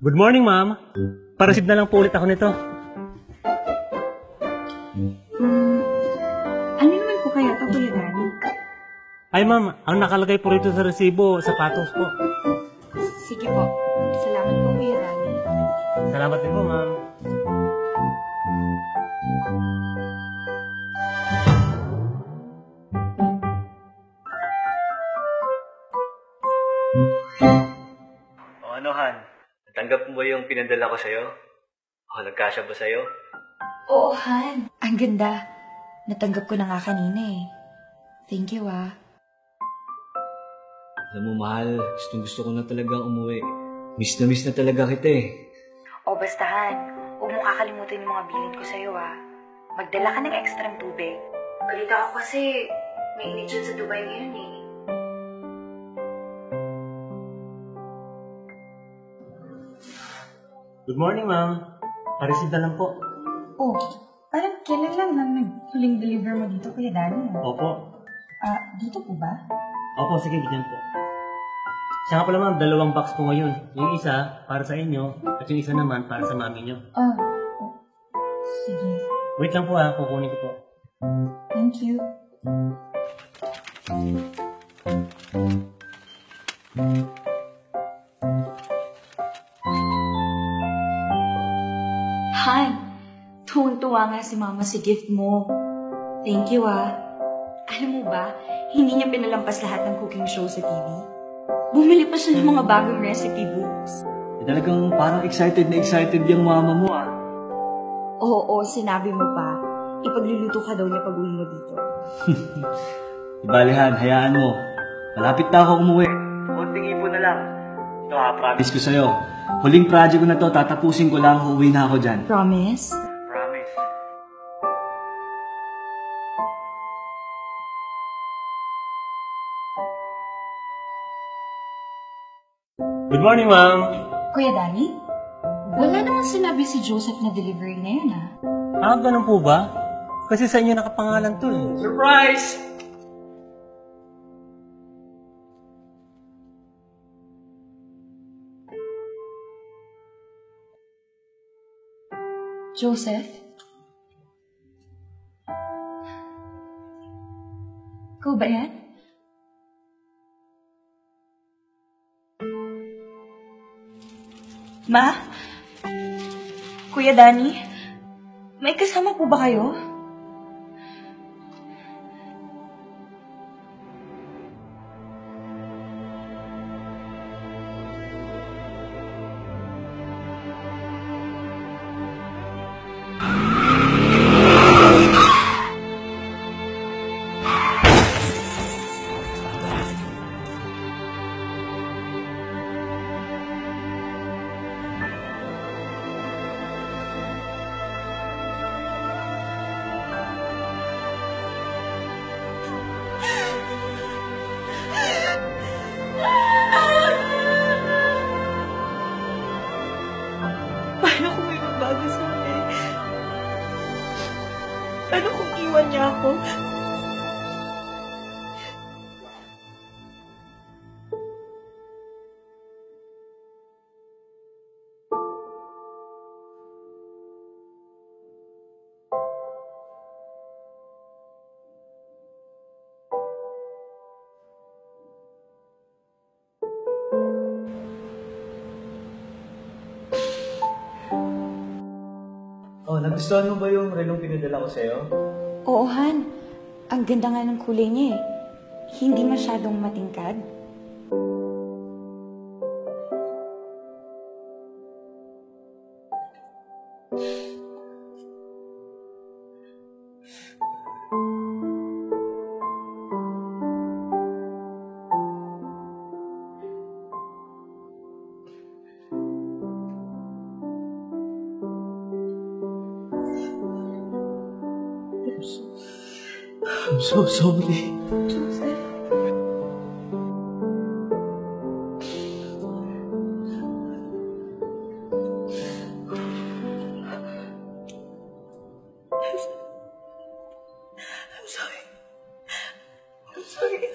Good morning, ma'am. Pa-receive na lang po ulit ako nito. Ano naman po kaya ito, Kuya Danny? Ay, ma'am, ang nakalagay po rito sa resibo, sapatos po. Sige po. Salamat po, Kuya Danny. Salamat din po, ma'am. O ano, Han? Natanggap mo ba yung pinadala ko sa'yo? O nagkasya ba sa'yo? Oo, Han. Ang ganda. Natanggap ko na nga kanina eh. Thank you, ah. Alam mo, mahal, gusto ko na talagang umuwi. Miss na talaga kita eh. O basta, Han. Huwag mong kakalimutan yung mga bilin ko sa'yo, ah. Magdala ka ng extrang tubig. Balita ko kasi may init dyan sa Dubai ngayon eh. Good morning, ma'am. Pa-receive na lang po. Oh, parang kailan lang nag-huling deliver mo dito, Kuya Danny, ah? Opo. Dito po ba? Opo, sige, bigyan po. Siya nga pala, ma'am, 2 box po ngayon. Yung isa, para sa inyo, at yung isa naman, para sa mami nyo. Sige. Wait lang po ha, kukunin ko po. Thank you. Han, tuwang-tuwa nga si Mama sa gift mo. Thank you, ah. Alam mo ba, hindi niya pinalampas lahat ng cooking show sa TV. Bumili pa siya ng mga bagong recipe books. Talagang parang excited na excited yung mama mo ah. Oo, sinabi mo pa. Ipagluluto ka daw niya pag-uwi mo dito. Ibalihan, hayaan mo. Malapit na ako umuwi. Konting ipon na lang. Ito ha, promise ko sa'yo. Huling project ko na to, tatapusin ko lang, uuwi na ako dyan. Promise? Promise. Good morning, ma'am. Kuya Danny? Wala naman sinabi si Joseph na delivery na yun, ah. Ganun po ba? Kasi sa inyo nakapangalan to eh. Surprise! Joseph? Ikaw ba yan? Ma? Kuya Danny? May kasama po ba kayo? Paano kung may magbago sa akin? Paano kung iwan niya ako? Oh, nagustuhan mo ba yung relong pinadala ko sa'yo? Oo, Han. Ang ganda nga ng kulay niya eh. Hindi masyadong matingkad. I'm so sorry. Joseph? I'm sorry. I'm sorry.